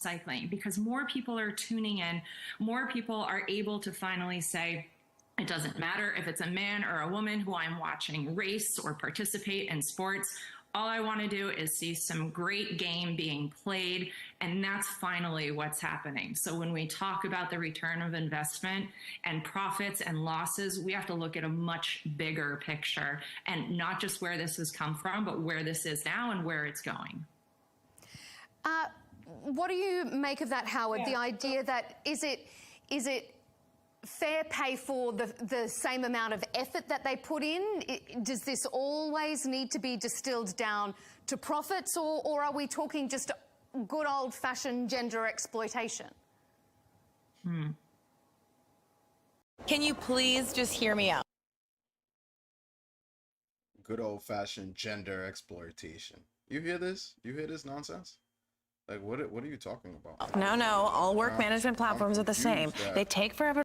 cycling, because more people are tuning in, more people are able to finally say, it doesn't matter if it's a man or a woman who I'm watching race or participate in sports. All I want to do is see some great game being played, and that's finally what's happening. So when we talk about the return of investment and profits and losses, we have to look at a much bigger picture, and not just where this has come from, but where this is now and where it's going. What do you make of that, Howard? The idea that is it fair pay for the same amount of effort that they put in? Does this always need to be distilled down to profits, or are we talking just good old-fashioned gender exploitation? Can you please just hear me out? Good old-fashioned gender exploitation. You hear this? You hear this nonsense? Like, what are you talking about? No, all work management platforms are the same. They take forever.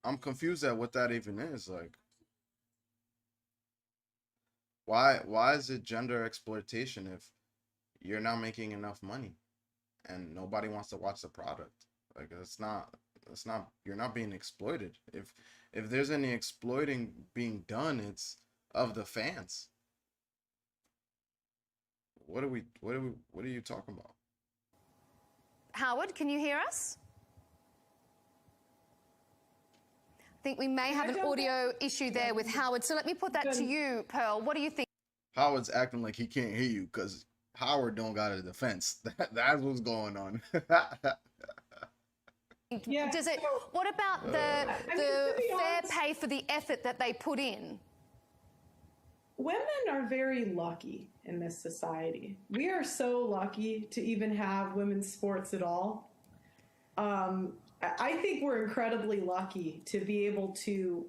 I'm confused at what that even is. Like, why is it gender exploitation if you're not making enough money and nobody wants to watch the product? Like, it's not, you're not being exploited. If there's any exploiting being done, it's of the fans. What are you talking about? Howard, can you hear us? I think we may have an audio issue there with Howard. So let me put that to you, Pearl. What do you think? Howard's acting like he can't hear you because Howard don't got a defense. That's what's going on. Does it? What about the fair pay for the effort that they put in? Women are very lucky in this society. We are so lucky to even have women's sports at all. I think we're incredibly lucky to be able to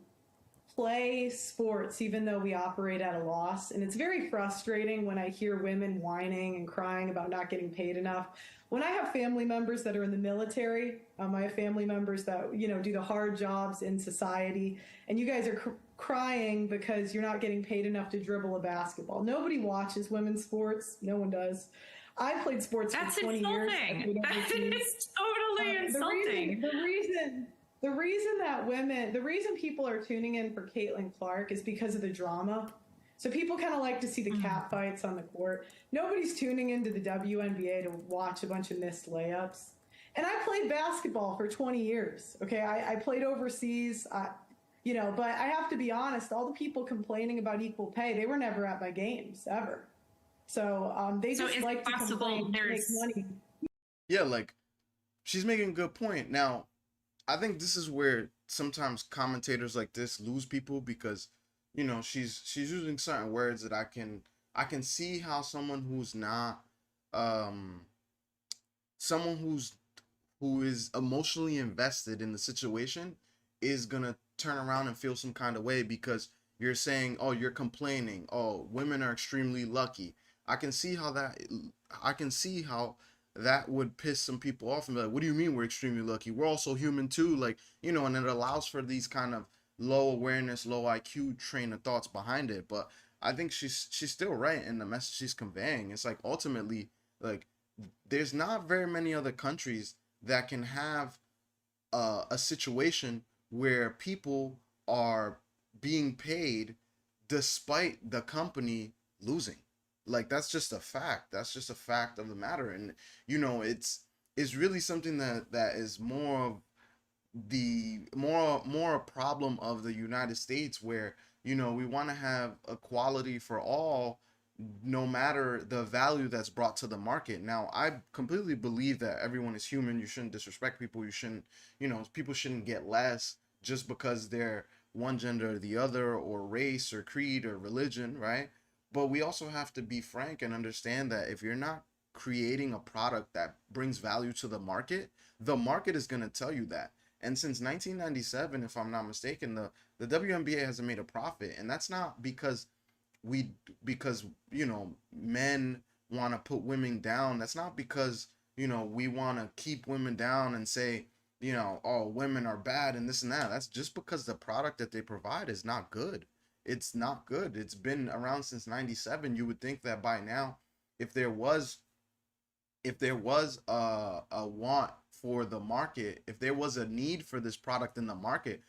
play sports even though we operate at a loss. And it's very frustrating when I hear women whining and crying about not getting paid enough. When I have family members that are in the military, I have family members that, do the hard jobs in society, and you guys are crying because you're not getting paid enough to dribble a basketball. Nobody watches women's sports. No one does. I played sports for 20 years. That is totally insulting. The reason people are tuning in for Caitlin Clark is because of the drama. So people kind of like to see the cat fights on the court. Nobody's tuning into the WNBA to watch a bunch of missed layups. And I played basketball for 20 years. Okay, I played overseas. But I have to be honest, all the people complaining about equal pay, they were never at my games, ever. So they just like to complain and make money. Yeah, like, she's making a good point. Now, I think this is where sometimes commentators like this lose people because, she's using certain words that I can see how someone who's not, someone who is emotionally invested in the situation is gonna turn around and feel some kind of way because you're saying, oh, you're complaining, oh, women are extremely lucky. I can see how that would piss some people off and be like, what do you mean we're extremely lucky? We're also human too, like, and it allows for these kind of low awareness, low IQ train of thoughts behind it. But I think she's still right in the message she's conveying. It's like, ultimately, like, there's not very many other countries that can have a situation where people are being paid despite the company losing. Like, that's just a fact. That's just a fact of the matter. And, it's really something that is more a problem of the United States where, we want to have equality for all, no matter the value that's brought to the market. Now, I completely believe that everyone is human. You shouldn't disrespect people. You shouldn't, people shouldn't get less just because they're one gender or the other, or race or creed or religion, right? But we also have to be frank and understand that if you're not creating a product that brings value to the market is going to tell you that. And since 1997, if I'm not mistaken, the WNBA hasn't made a profit. And that's not because men want to put women down. That's not because, we want to keep women down and say, oh, women are bad and this and that. That's just because the product that they provide is not good. It's not good. It's been around since 97. You would think that by now, if there was if there was a want for the market, if there was a need for this product in the market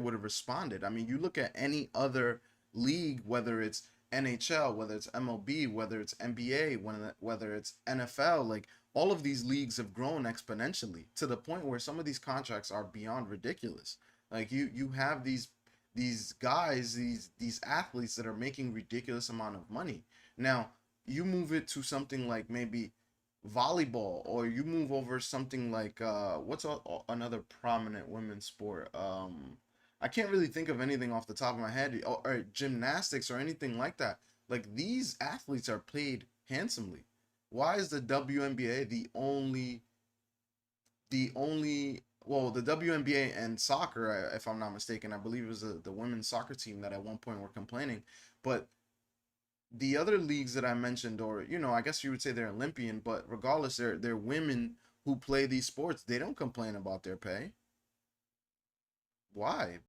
would have responded. I mean, you look at any other league, whether it's NHL, whether it's MLB, whether it's NBA, whether it's NFL, like all of these leagues have grown exponentially to the point where some of these contracts are beyond ridiculous. Like you have these guys, these athletes that are making ridiculous amount of money. Now, you move it to something like maybe volleyball, or you move over something like another prominent women's sport. I can't really think of anything off the top of my head, or gymnastics or anything like that. Like, these athletes are paid handsomely. Why is the WNBA the only well, the WNBA and soccer, if I'm not mistaken, I believe it was the women's soccer team that at one point were complaining, but the other leagues that I mentioned, or I guess you would say they're Olympian, but regardless, they're women who play these sports. They don't complain about their pay. Why?